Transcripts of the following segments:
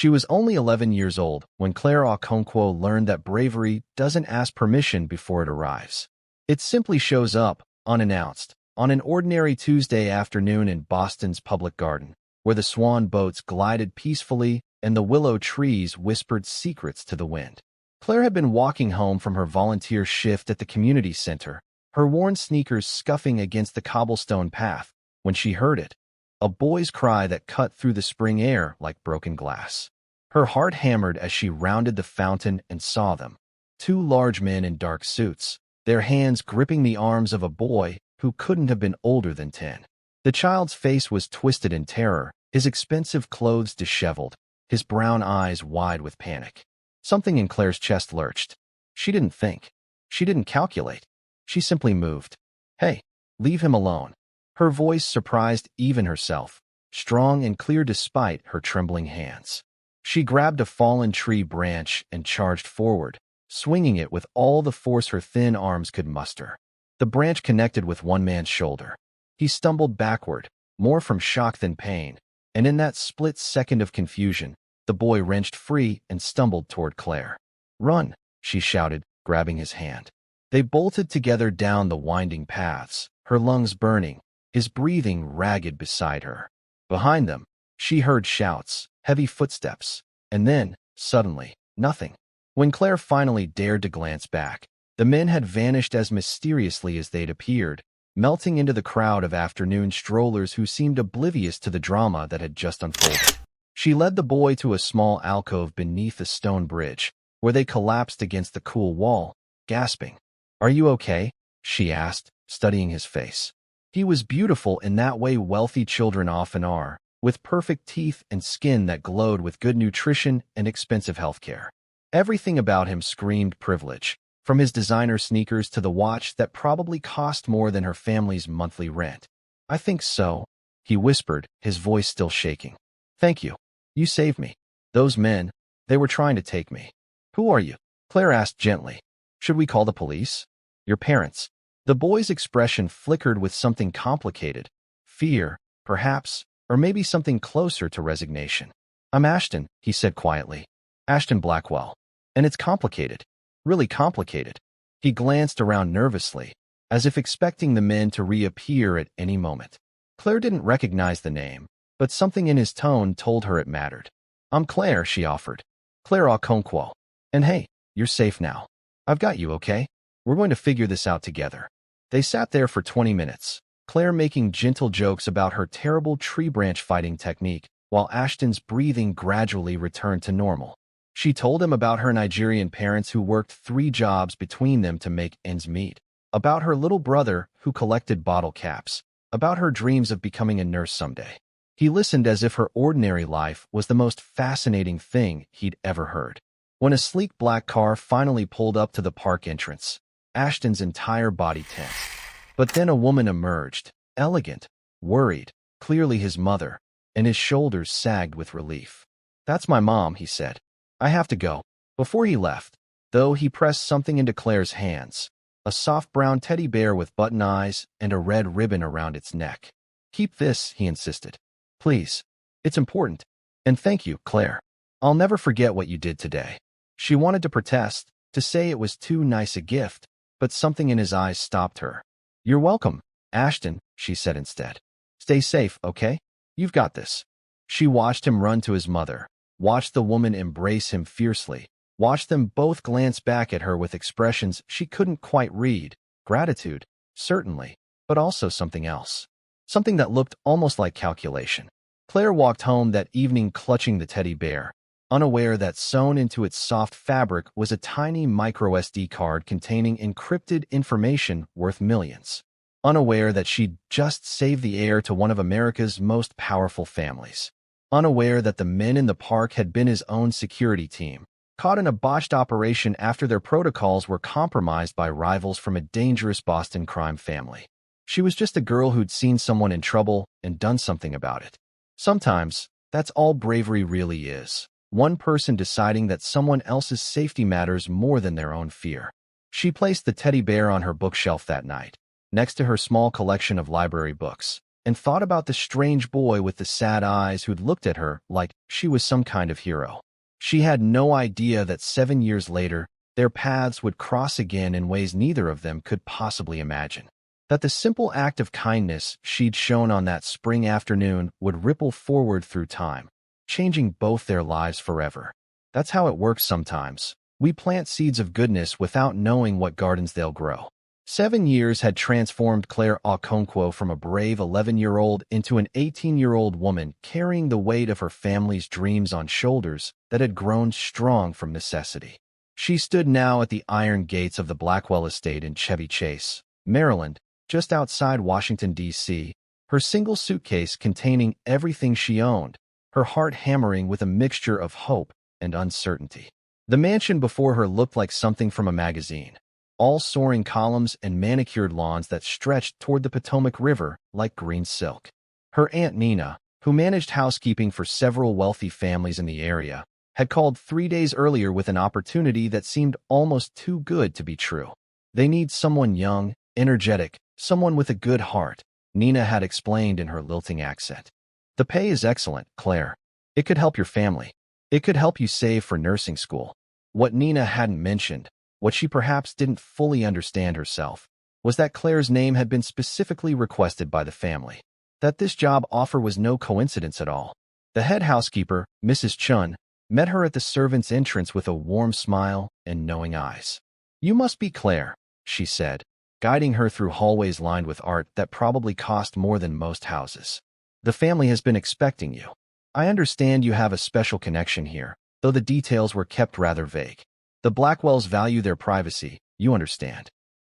She was only 11 years old when Claire Okonkwo learned that bravery doesn't ask permission before it arrives. It simply shows up, unannounced, on an ordinary Tuesday afternoon in Boston's public garden, where the swan boats glided peacefully and the willow trees whispered secrets to the wind. Claire had been walking home from her volunteer shift at the community center, her worn sneakers scuffing against the cobblestone path, when she heard it, a boy's cry that cut through the spring air like broken glass. Her heart hammered as she rounded the fountain and saw them. Two large men in dark suits, their hands gripping the arms of a boy who couldn't have been older than 10. The child's face was twisted in terror, his expensive clothes disheveled, his brown eyes wide with panic. Something in Claire's chest lurched. She didn't think. She didn't calculate. She simply moved. "Hey, leave him alone." Her voice surprised even herself, strong and clear despite her trembling hands. She grabbed a fallen tree branch and charged forward, swinging it with all the force her thin arms could muster. The branch connected with one man's shoulder. He stumbled backward, more from shock than pain, and in that split second of confusion, the boy wrenched free and stumbled toward Claire. "Run," she shouted, grabbing his hand. They bolted together down the winding paths, her lungs burning, his breathing ragged beside her. Behind them, she heard shouts, heavy footsteps, and then, suddenly, nothing. When Claire finally dared to glance back, the men had vanished as mysteriously as they'd appeared, melting into the crowd of afternoon strollers who seemed oblivious to the drama that had just unfolded. She led the boy to a small alcove beneath a stone bridge, where they collapsed against the cool wall, gasping. "Are you okay?" she asked, studying his face. He was beautiful in that way wealthy children often are, with perfect teeth and skin that glowed with good nutrition and expensive healthcare. Everything about him screamed privilege, from his designer sneakers to the watch that probably cost more than her family's monthly rent. "I think so," he whispered, his voice still shaking. "Thank you. You saved me. Those men, they were trying to take me." "Who are you?" Claire asked gently. "Should we call the police?" "Your parents." The boy's expression flickered with something complicated. Fear, perhaps, or maybe something closer to resignation. "I'm Ashton," he said quietly. "Ashton Blackwell. And it's complicated. Really complicated." He glanced around nervously, as if expecting the men to reappear at any moment. Claire didn't recognize the name, but something in his tone told her it mattered. "I'm Claire," she offered. "Claire Okonkwo. And hey, you're safe now. I've got you, okay? We're going to figure this out together." They sat there for 20 minutes, Claire making gentle jokes about her terrible tree branch fighting technique, while Ashton's breathing gradually returned to normal. She told him about her Nigerian parents who worked 3 jobs between them to make ends meet, about her little brother who collected bottle caps, about her dreams of becoming a nurse someday. He listened as if her ordinary life was the most fascinating thing he'd ever heard. When a sleek black car finally pulled up to the park entrance, Ashton's entire body tensed. But then a woman emerged, elegant, worried, clearly his mother, and his shoulders sagged with relief. "That's my mom," he said. "I have to go." Before he left, though, he pressed something into Claire's hands, a soft brown teddy bear with button eyes and a red ribbon around its neck. "Keep this," he insisted. "Please. It's important. And thank you, Claire. I'll never forget what you did today." She wanted to protest, to say it was too nice a gift, but something in his eyes stopped her. "You're welcome, Ashton," she said instead. "Stay safe, okay? You've got this." She watched him run to his mother, watched the woman embrace him fiercely, watched them both glance back at her with expressions she couldn't quite read. Gratitude, certainly, but also something else. Something that looked almost like calculation. Claire walked home that evening clutching the teddy bear, unaware that sewn into its soft fabric was a tiny micro-SD card containing encrypted information worth millions. Unaware that she'd just saved the heir to one of America's most powerful families. Unaware that the men in the park had been his own security team, caught in a botched operation after their protocols were compromised by rivals from a dangerous Boston crime family. She was just a girl who'd seen someone in trouble and done something about it. Sometimes, that's all bravery really is. One person deciding that someone else's safety matters more than their own fear. She placed the teddy bear on her bookshelf that night, next to her small collection of library books, and thought about the strange boy with the sad eyes who'd looked at her like she was some kind of hero. She had no idea that 7 years later, their paths would cross again in ways neither of them could possibly imagine. That the simple act of kindness she'd shown on that spring afternoon would ripple forward through time, changing both their lives forever. That's how it works sometimes. We plant seeds of goodness without knowing what gardens they'll grow. 7 years had transformed Claire Okonkwo from a brave 11-year-old into an 18-year-old woman carrying the weight of her family's dreams on shoulders that had grown strong from necessity. She stood now at the iron gates of the Blackwell estate in Chevy Chase, Maryland, just outside Washington, D.C., her single suitcase containing everything she owned, her heart hammering with a mixture of hope and uncertainty. The mansion before her looked like something from a magazine, all soaring columns and manicured lawns that stretched toward the Potomac River like green silk. Her Aunt Nina, who managed housekeeping for several wealthy families in the area, had called 3 days earlier with an opportunity that seemed almost too good to be true. They need someone young, energetic, someone with a good heart, Nina had explained in her lilting accent. The pay is excellent, Claire. It could help your family. It could help you save for nursing school. What Nina hadn't mentioned, what she perhaps didn't fully understand herself, was that Claire's name had been specifically requested by the family. That this job offer was no coincidence at all. The head housekeeper, Mrs. Chun, met her at the servants' entrance with a warm smile and knowing eyes. "You must be Claire," she said, guiding her through hallways lined with art that probably cost more than most houses. "The family has been expecting you. I understand you have a special connection here, though the details were kept rather vague. The Blackwells value their privacy, you understand."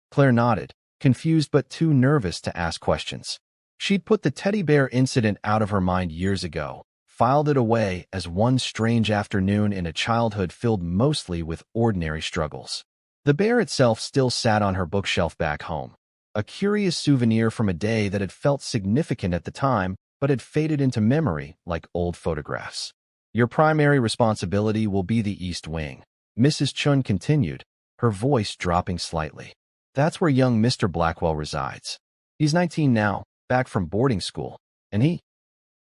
Claire nodded, confused but too nervous to ask questions. She'd put the teddy bear incident out of her mind years ago, filed it away as one strange afternoon in a childhood filled mostly with ordinary struggles. The bear itself still sat on her bookshelf back home, a curious souvenir from a day that had felt significant at the time but had faded into memory like old photographs. "Your primary responsibility will be the East Wing," Mrs. Chun continued, her voice dropping slightly. "That's where young Mr. Blackwell resides. He's 19 now, back from boarding school, and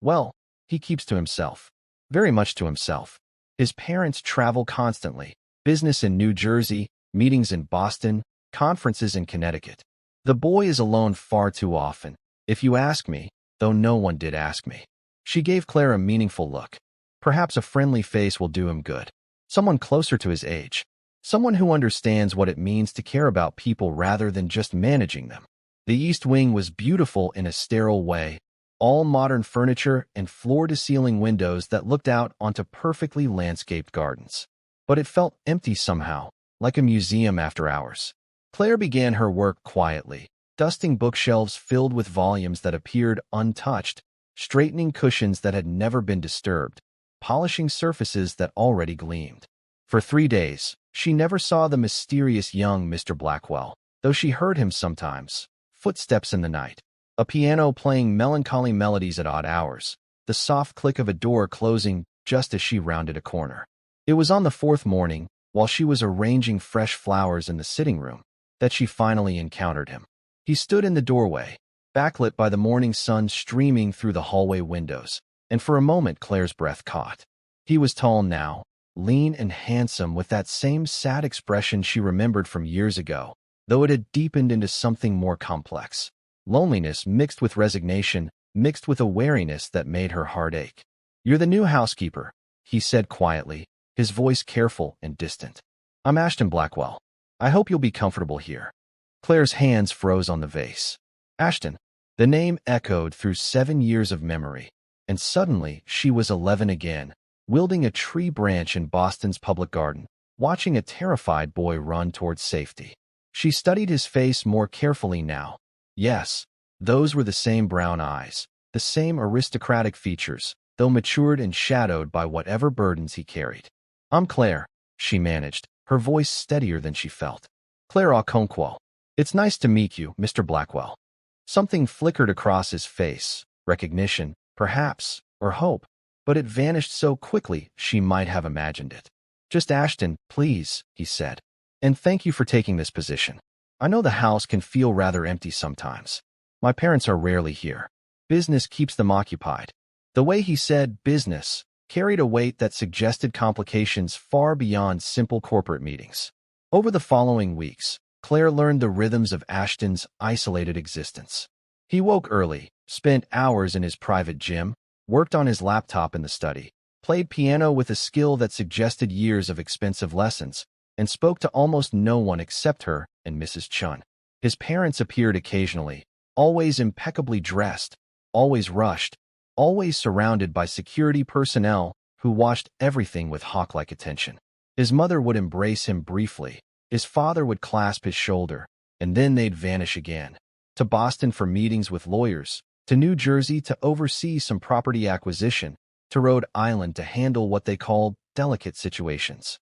well, he keeps to himself. Very much to himself. His parents travel constantly, business in New Jersey, meetings in Boston, conferences in Connecticut. The boy is alone far too often, if you ask me, though no one did ask me." She gave Claire a meaningful look. Perhaps a friendly face will do him good. Someone closer to his age. Someone who understands what it means to care about people rather than just managing them. The East Wing was beautiful in a sterile way, all modern furniture and floor-to-ceiling windows that looked out onto perfectly landscaped gardens. But it felt empty somehow, like a museum after hours. Claire began her work quietly, dusting bookshelves filled with volumes that appeared untouched, straightening cushions that had never been disturbed, polishing surfaces that already gleamed. For 3 days, she never saw the mysterious young Mr. Blackwell, though she heard him sometimes, footsteps in the night, a piano playing melancholy melodies at odd hours, the soft click of a door closing just as she rounded a corner. It was on the 4th morning, while she was arranging fresh flowers in the sitting room, that she finally encountered him. He stood in the doorway, backlit by the morning sun streaming through the hallway windows, and for a moment Claire's breath caught. He was tall now, lean and handsome with that same sad expression she remembered from years ago, though it had deepened into something more complex. Loneliness mixed with resignation, mixed with a wariness that made her heart ache. "You're the new housekeeper," he said quietly, his voice careful and distant. "I'm Ashton Blackwell. I hope you'll be comfortable here." Claire's hands froze on the vase. Ashton. The name echoed through 7 years of memory, and suddenly she was 11 again, wielding a tree branch in Boston's public garden, watching a terrified boy run towards safety. She studied his face more carefully now. Yes, those were the same brown eyes, the same aristocratic features, though matured and shadowed by whatever burdens he carried. "I'm Claire," she managed, her voice steadier than she felt. "Claire Okonkwo. It's nice to meet you, Mr. Blackwell." Something flickered across his face, recognition, perhaps, or hope, but it vanished so quickly she might have imagined it. "Just Ashton, please," he said. "And thank you for taking this position. I know the house can feel rather empty sometimes. My parents are rarely here." Business keeps them occupied. The way he said business carried a weight that suggested complications far beyond simple corporate meetings. Over the following weeks, Claire learned the rhythms of Ashton's isolated existence. He woke early, spent hours in his private gym, worked on his laptop in the study, played piano with a skill that suggested years of expensive lessons, and spoke to almost no one except her and Mrs. Chun. His parents appeared occasionally, always impeccably dressed, always rushed, always surrounded by security personnel who watched everything with hawk-like attention. His mother would embrace him briefly, his father would clasp his shoulder, and then they'd vanish again. To Boston for meetings with lawyers, to New Jersey to oversee some property acquisition, to Rhode Island to handle what they called delicate situations.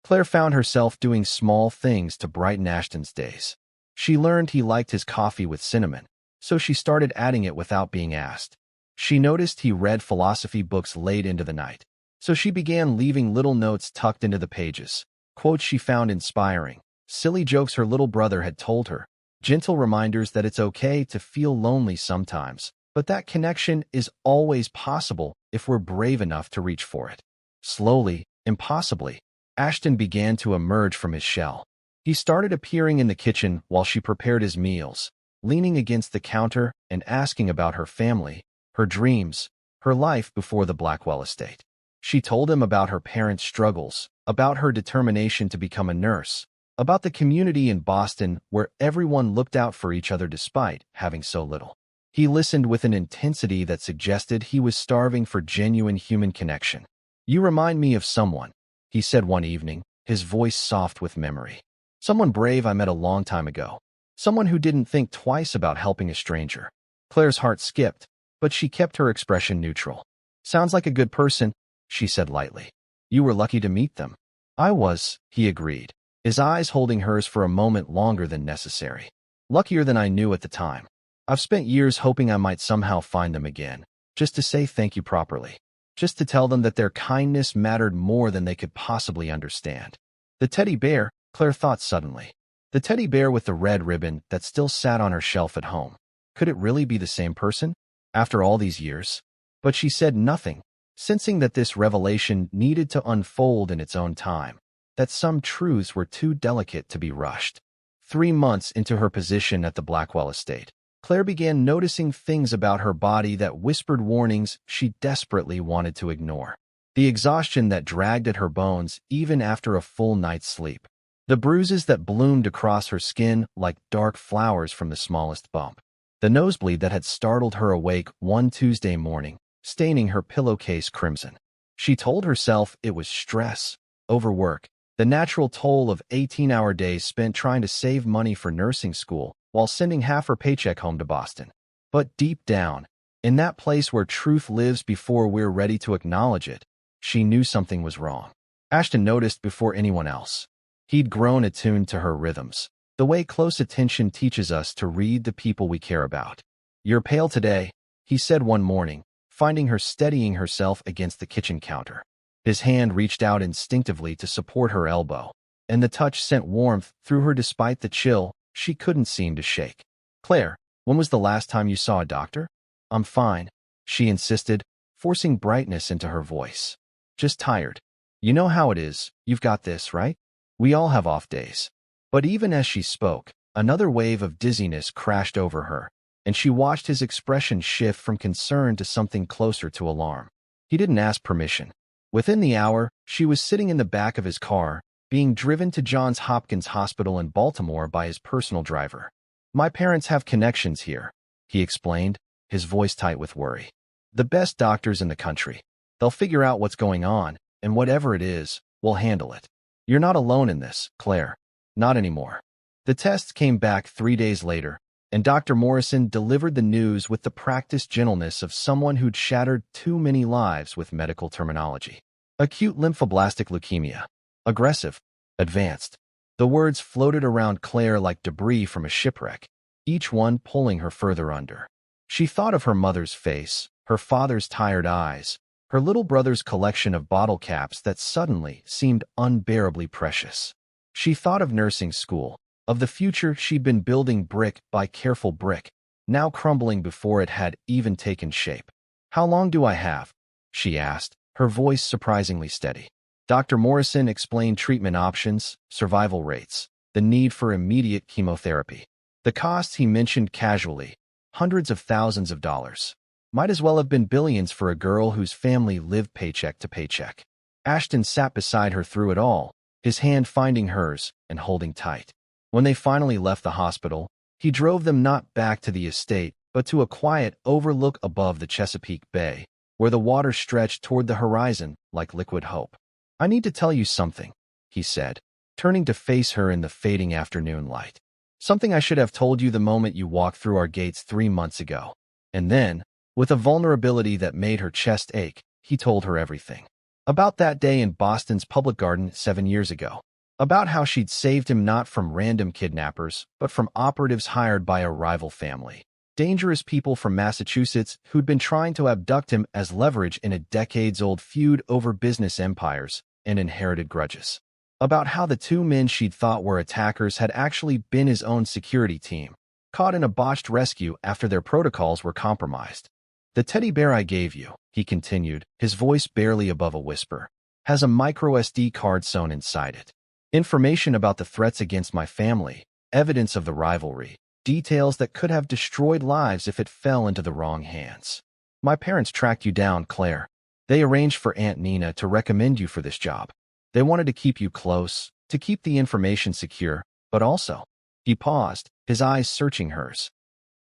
Claire found herself doing small things to brighten Ashton's days. She learned he liked his coffee with cinnamon, so she started adding it without being asked. She noticed he read philosophy books late into the night, so she began leaving little notes tucked into the pages, quotes she found inspiring, silly jokes her little brother had told her, gentle reminders that it's okay to feel lonely sometimes, but that connection is always possible if we're brave enough to reach for it. Slowly, impossibly, Ashton began to emerge from his shell. He started appearing in the kitchen while she prepared his meals, leaning against the counter and asking about her family, her dreams, her life before the Blackwell estate. She told him about her parents' struggles, about her determination to become a nurse, about the community in Boston where everyone looked out for each other despite having so little. He listened with an intensity that suggested he was starving for genuine human connection. "You remind me of someone," he said one evening, his voice soft with memory. "Someone brave I met a long time ago. Someone who didn't think twice about helping a stranger." Claire's heart skipped, but she kept her expression neutral. "Sounds like a good person," she said lightly. "You were lucky to meet them." "I was," he agreed, his eyes holding hers for a moment longer than necessary. "Luckier than I knew at the time. I've spent years hoping I might somehow find them again, just to say thank you properly. Just to tell them that their kindness mattered more than they could possibly understand." The teddy bear, Claire thought suddenly. The teddy bear with the red ribbon that still sat on her shelf at home. Could it really be the same person? After all these years? But she said nothing, sensing that this revelation needed to unfold in its own time, that some truths were too delicate to be rushed. 3 months into her position at the Blackwell estate, Claire began noticing things about her body that whispered warnings she desperately wanted to ignore. The exhaustion that dragged at her bones even after a full night's sleep. The bruises that bloomed across her skin like dark flowers from the smallest bump. The nosebleed that had startled her awake one Tuesday morning, staining her pillowcase crimson. She told herself it was stress, overwork, the natural toll of 18-hour days spent trying to save money for nursing school while sending half her paycheck home to Boston. But deep down, in that place where truth lives before we're ready to acknowledge it, she knew something was wrong. Ashton noticed before anyone else. He'd grown attuned to her rhythms, the way close attention teaches us to read the people we care about. "You're pale today," he said one morning, finding her steadying herself against the kitchen counter. His hand reached out instinctively to support her elbow, and the touch sent warmth through her despite the chill she couldn't seem to shake. "Claire, when was the last time you saw a doctor?" "I'm fine," she insisted, forcing brightness into her voice. "Just tired. You know how it is, you've got this, right? We all have off days." But even as she spoke, another wave of dizziness crashed over her, and she watched his expression shift from concern to something closer to alarm. He didn't ask permission. Within the hour, she was sitting in the back of his car, being driven to Johns Hopkins Hospital in Baltimore by his personal driver. "My parents have connections here," he explained, his voice tight with worry. "The best doctors in the country. They'll figure out what's going on, and whatever it is, we'll handle it. You're not alone in this, Claire. Not anymore." The tests came back 3 days later, and Dr. Morrison delivered the news with the practiced gentleness of someone who'd shattered too many lives with medical terminology. "Acute lymphoblastic leukemia. Aggressive. Advanced." The words floated around Claire like debris from a shipwreck, each one pulling her further under. She thought of her mother's face, her father's tired eyes, her little brother's collection of bottle caps that suddenly seemed unbearably precious. She thought of nursing school, of the future she'd been building brick by careful brick, now crumbling before it had even taken shape. "How long do I have?" she asked, her voice surprisingly steady. Dr. Morrison explained treatment options, survival rates, the need for immediate chemotherapy. The costs he mentioned casually, hundreds of thousands of dollars. Might as well have been billions for a girl whose family lived paycheck to paycheck. Ashton sat beside her through it all, his hand finding hers and holding tight. When they finally left the hospital, he drove them not back to the estate, but to a quiet overlook above the Chesapeake Bay, where the water stretched toward the horizon like liquid hope. "I need to tell you something," he said, turning to face her in the fading afternoon light. "Something I should have told you the moment you walked through our gates 3 months ago." And then, with a vulnerability that made her chest ache, he told her everything. About that day in Boston's public garden 7 years ago. About how she'd saved him not from random kidnappers, but from operatives hired by a rival family. Dangerous people from Massachusetts who'd been trying to abduct him as leverage in a decades-old feud over business empires and inherited grudges. About how the two men she'd thought were attackers had actually been his own security team, caught in a botched rescue after their protocols were compromised. "The teddy bear I gave you," he continued, his voice barely above a whisper, "has a micro SD card sewn inside it. Information about the threats against my family, evidence of the rivalry, details that could have destroyed lives if it fell into the wrong hands. My parents tracked you down, Claire. They arranged for Aunt Nina to recommend you for this job. They wanted to keep you close, to keep the information secure, but also—" He paused, his eyes searching hers.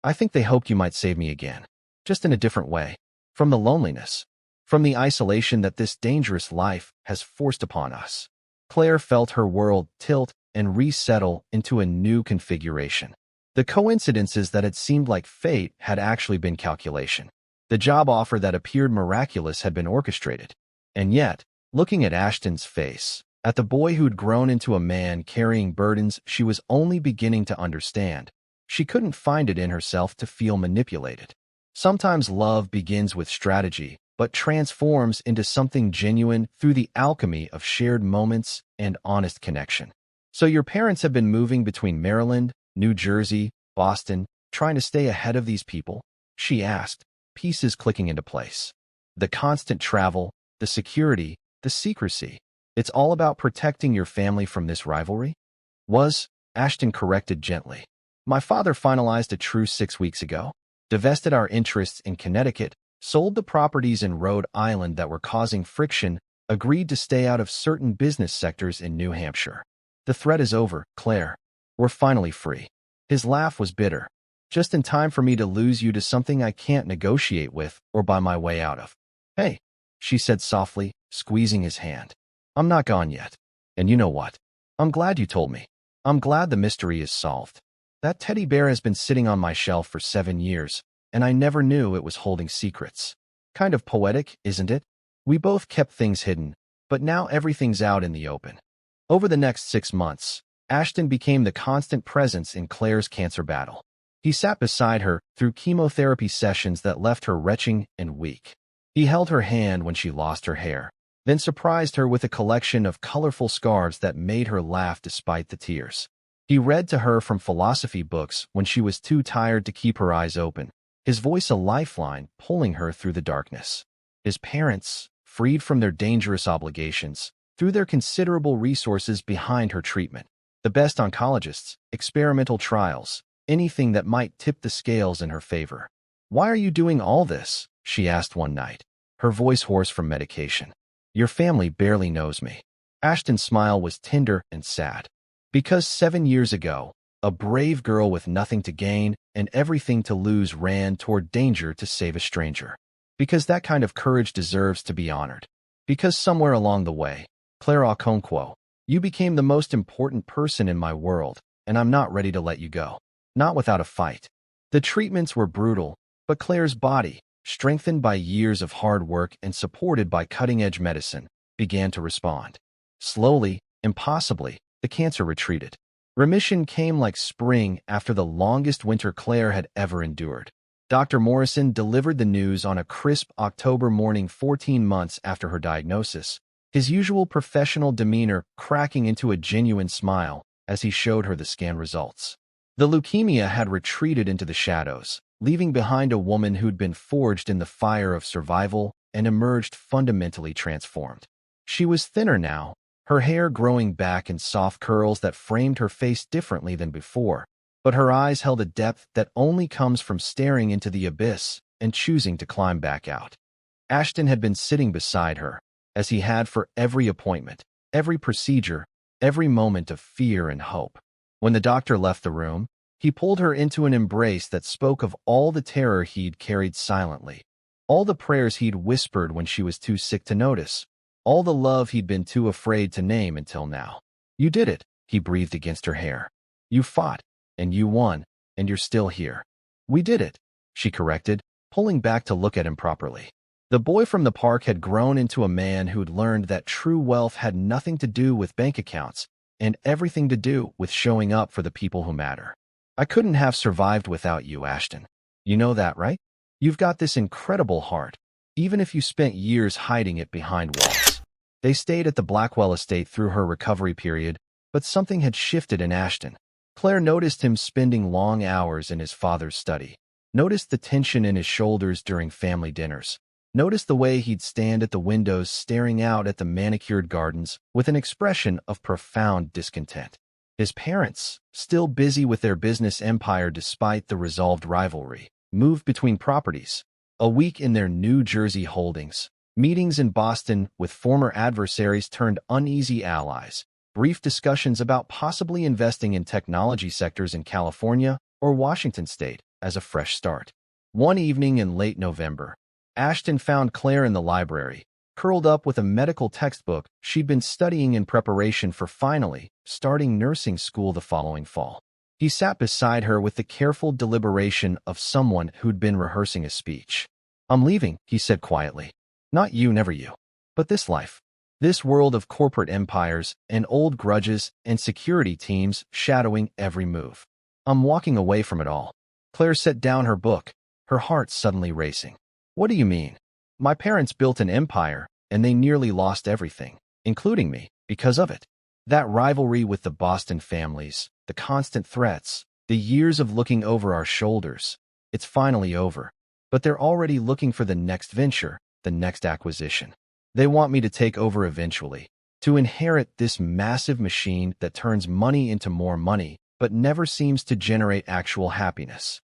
"I think they hoped you might save me again, just in a different way, from the loneliness, from the isolation that this dangerous life has forced upon us." Claire felt her world tilt and resettle into a new configuration. The coincidences that had seemed like fate had actually been calculation. The job offer that appeared miraculous had been orchestrated. And yet, looking at Ashton's face, at the boy who'd grown into a man carrying burdens she was only beginning to understand, she couldn't find it in herself to feel manipulated. Sometimes love begins with strategy, but transforms into something genuine through the alchemy of shared moments and honest connection. "So your parents have been moving between Maryland, New Jersey, Boston, trying to stay ahead of these people?" she asked, pieces clicking into place. "The constant travel, the security, the secrecy. It's all about protecting your family from this rivalry?" Ashton corrected gently. "My father finalized a truce 6 weeks ago, divested our interests in Connecticut, sold the properties in Rhode Island that were causing friction, agreed to stay out of certain business sectors in New Hampshire. The threat is over, Claire. We're finally free." His laugh was bitter. "Just in time for me to lose you to something I can't negotiate with or buy my way out of." "Hey," she said softly, squeezing his hand. "I'm not gone yet. And you know what? I'm glad you told me. I'm glad the mystery is solved. That teddy bear has been sitting on my shelf for 7 years, and I never knew it was holding secrets. Kind of poetic, isn't it? We both kept things hidden, but now everything's out in the open." Over the next 6 months, Ashton became the constant presence in Claire's cancer battle. He sat beside her through chemotherapy sessions that left her retching and weak. He held her hand when she lost her hair, then surprised her with a collection of colorful scarves that made her laugh despite the tears. He read to her from philosophy books when she was too tired to keep her eyes open, his voice a lifeline pulling her through the darkness. His parents, freed from their dangerous obligations, threw their considerable resources behind her treatment. The best oncologists, experimental trials, anything that might tip the scales in her favor. "Why are you doing all this?" she asked one night, her voice hoarse from medication. "Your family barely knows me." Ashton's smile was tender and sad. "Because 7 years ago, a brave girl with nothing to gain and everything to lose ran toward danger to save a stranger. Because that kind of courage deserves to be honored. Because somewhere along the way, Claire Okonkwo, you became the most important person in my world, and I'm not ready to let you go. Not without a fight." The treatments were brutal, but Claire's body, strengthened by years of hard work and supported by cutting-edge medicine, began to respond. Slowly, impossibly, the cancer retreated. Remission came like spring after the longest winter Claire had ever endured. Dr. Morrison delivered the news on a crisp October morning 14 months after her diagnosis, his usual professional demeanor cracking into a genuine smile as he showed her the scan results. The leukemia had retreated into the shadows, leaving behind a woman who'd been forged in the fire of survival and emerged fundamentally transformed. She was thinner now, her hair growing back in soft curls that framed her face differently than before, but her eyes held a depth that only comes from staring into the abyss and choosing to climb back out. Ashton had been sitting beside her, as he had for every appointment, every procedure, every moment of fear and hope. When the doctor left the room, he pulled her into an embrace that spoke of all the terror he'd carried silently, all the prayers he'd whispered when she was too sick to notice, all the love he'd been too afraid to name until now. "You did it," he breathed against her hair. "You fought, and you won, and you're still here." "We did it," she corrected, pulling back to look at him properly. The boy from the park had grown into a man who'd learned that true wealth had nothing to do with bank accounts and everything to do with showing up for the people who matter. "I couldn't have survived without you, Ashton. You know that, right? You've got this incredible heart, even if you spent years hiding it behind walls." They stayed at the Blackwell estate through her recovery period, but something had shifted in Ashton. Claire noticed him spending long hours in his father's study, noticed the tension in his shoulders during family dinners, noticed the way he'd stand at the windows staring out at the manicured gardens with an expression of profound discontent. His parents, still busy with their business empire despite the resolved rivalry, moved between properties, a week in their New Jersey holdings, meetings in Boston with former adversaries turned uneasy allies, brief discussions about possibly investing in technology sectors in California or Washington state as a fresh start. One evening in late November, Ashton found Claire in the library, curled up with a medical textbook she'd been studying in preparation for finally starting nursing school the following fall. He sat beside her with the careful deliberation of someone who'd been rehearsing a speech. "I'm leaving," he said quietly. "Not you, never you. But this life. This world of corporate empires and old grudges and security teams shadowing every move. I'm walking away from it all." Claire set down her book, her heart suddenly racing. "What do you mean?" "My parents built an empire, and they nearly lost everything, including me, because of it. That rivalry with the Boston families, the constant threats, the years of looking over our shoulders. It's finally over. But they're already looking for the next venture, the next acquisition. They want me to take over eventually, to inherit this massive machine that turns money into more money, but never seems to generate actual happiness."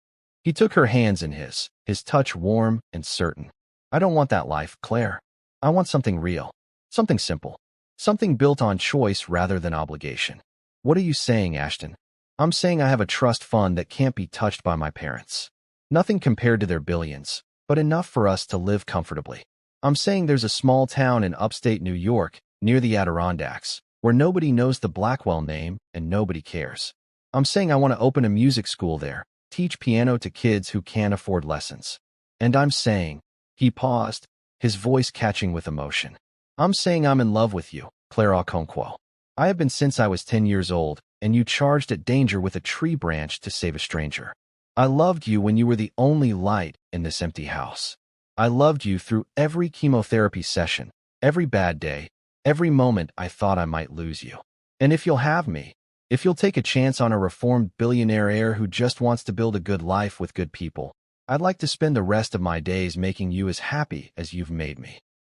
He took her hands in his touch warm and certain. "I don't want that life, Claire. I want something real, something simple, something built on choice rather than obligation." "What are you saying, Ashton?" "I'm saying I have a trust fund that can't be touched by my parents. Nothing compared to their billions, but enough for us to live comfortably. I'm saying there's a small town in upstate New York, near the Adirondacks, where nobody knows the Blackwell name and nobody cares. I'm saying I want to open a music school there, teach piano to kids who can't afford lessons. And I'm saying," he paused, his voice catching with emotion, "I'm saying I'm in love with you, Claire Okonkwo. I have been since I was 10 years old, and you charged at danger with a tree branch to save a stranger. I loved you when you were the only light in this empty house. I loved you through every chemotherapy session, every bad day, every moment I thought I might lose you. And if you'll have me, if you'll take a chance on a reformed billionaire heir who just wants to build a good life with good people, I'd like to spend the rest of my days making you as happy as you've made me."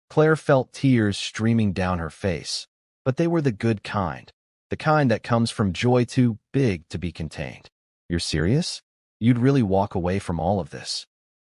Claire felt tears streaming down her face, but they were the good kind, the kind that comes from joy too big to be contained. "You're serious? You'd really walk away from all of this?"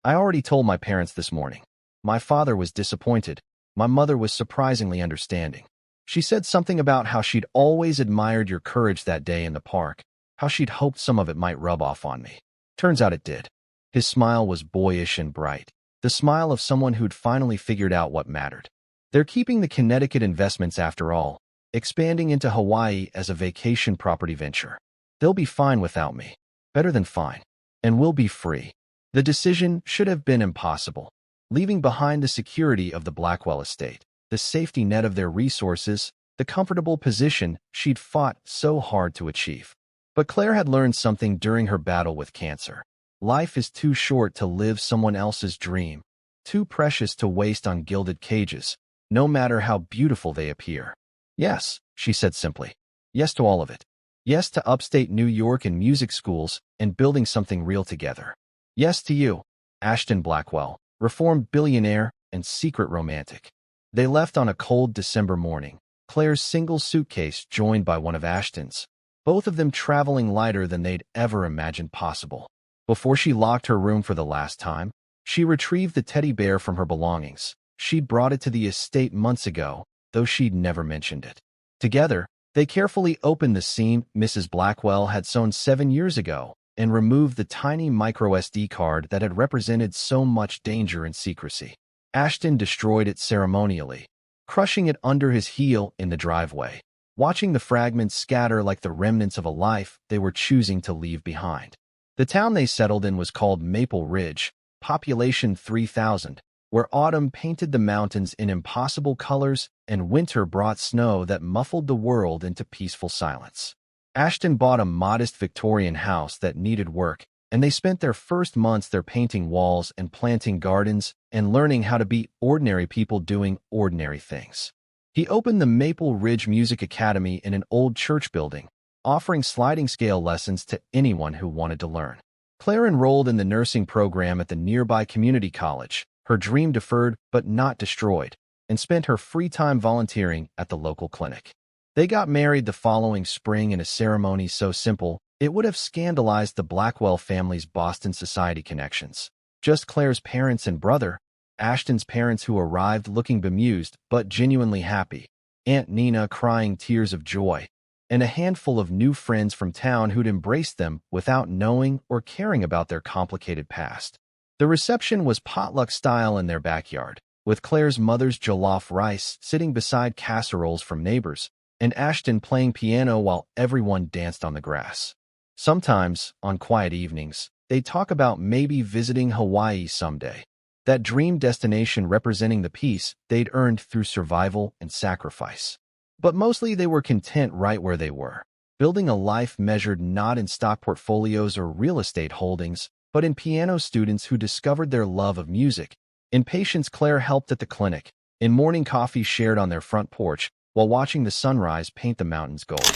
"I already told my parents this morning. My father was disappointed. My mother was surprisingly understanding. She said something about how she'd always admired your courage that day in the park, how she'd hoped some of it might rub off on me. Turns out it did." His smile was boyish and bright, the smile of someone who'd finally figured out what mattered. "They're keeping the Connecticut investments after all, expanding into Hawaii as a vacation property venture. They'll be fine without me, better than fine, and we'll be free." The decision should have been impossible, leaving behind the security of the Blackwell estate, the safety net of their resources, the comfortable position she'd fought so hard to achieve. But Claire had learned something during her battle with cancer. Life is too short to live someone else's dream, too precious to waste on gilded cages, no matter how beautiful they appear. "Yes," she said simply. "Yes to all of it. Yes to upstate New York and music schools and building something real together. Yes to you, Ashton Blackwell, reformed billionaire and secret romantic. They left on a cold December morning, Claire's single suitcase joined by one of Ashton's, both of them traveling lighter than they'd ever imagined possible. Before she locked her room for the last time, she retrieved the teddy bear from her belongings. She'd brought it to the estate months ago, though she'd never mentioned it. Together, they carefully opened the seam Mrs. Blackwell had sewn 7 years ago and removed the tiny micro-SD card that had represented so much danger and secrecy. Ashton destroyed it ceremonially, crushing it under his heel in the driveway, watching the fragments scatter like the remnants of a life they were choosing to leave behind. The town they settled in was called Maple Ridge, population 3,000, where autumn painted the mountains in impossible colors and winter brought snow that muffled the world into peaceful silence. Ashton bought a modest Victorian house that needed work, and they spent their first months there painting walls and planting gardens and learning how to be ordinary people doing ordinary things. He opened the Maple Ridge Music Academy in an old church building, offering sliding scale lessons to anyone who wanted to learn. Claire enrolled in the nursing program at the nearby community college, her dream deferred but not destroyed, and spent her free time volunteering at the local clinic. They got married the following spring in a ceremony so simple it would have scandalized the Blackwell family's Boston society connections. Just Claire's parents and brother, Ashton's parents who arrived looking bemused but genuinely happy, Aunt Nina crying tears of joy, and a handful of new friends from town who'd embraced them without knowing or caring about their complicated past. The reception was potluck style in their backyard, with Claire's mother's jollof rice sitting beside casseroles from neighbors, and Ashton playing piano while everyone danced on the grass. Sometimes, on quiet evenings, they'd talk about maybe visiting Hawaii someday, that dream destination representing the peace they'd earned through survival and sacrifice. But mostly they were content right where they were, building a life measured not in stock portfolios or real estate holdings, but in piano students who discovered their love of music, in patients Claire helped at the clinic, in morning coffee shared on their front porch, while watching the sunrise paint the mountains gold.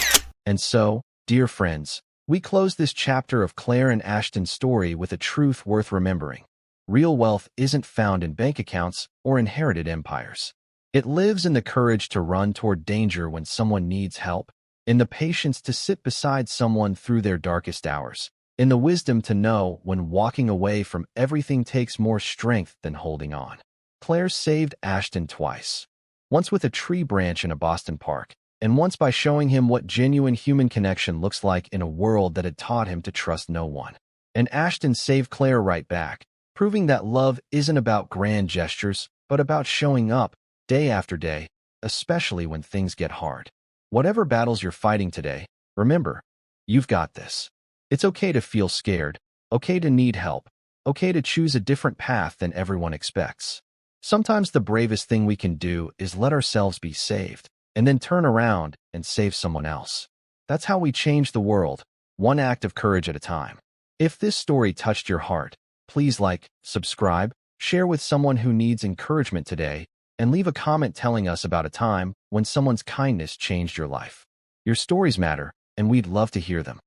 And so, dear friends, we close this chapter of Claire and Ashton's story with a truth worth remembering. Real wealth isn't found in bank accounts or inherited empires. It lives in the courage to run toward danger when someone needs help, in the patience to sit beside someone through their darkest hours, in the wisdom to know when walking away from everything takes more strength than holding on. Claire saved Ashton twice. Once with a tree branch in a Boston park, and once by showing him what genuine human connection looks like in a world that had taught him to trust no one. And Ashton saved Claire right back, proving that love isn't about grand gestures, but about showing up, day after day, especially when things get hard. Whatever battles you're fighting today, remember, you've got this. It's okay to feel scared, okay to need help, okay to choose a different path than everyone expects. Sometimes the bravest thing we can do is let ourselves be saved, and then turn around and save someone else. That's how we change the world, one act of courage at a time. If this story touched your heart, please like, subscribe, share with someone who needs encouragement today, and leave a comment telling us about a time when someone's kindness changed your life. Your stories matter, and we'd love to hear them.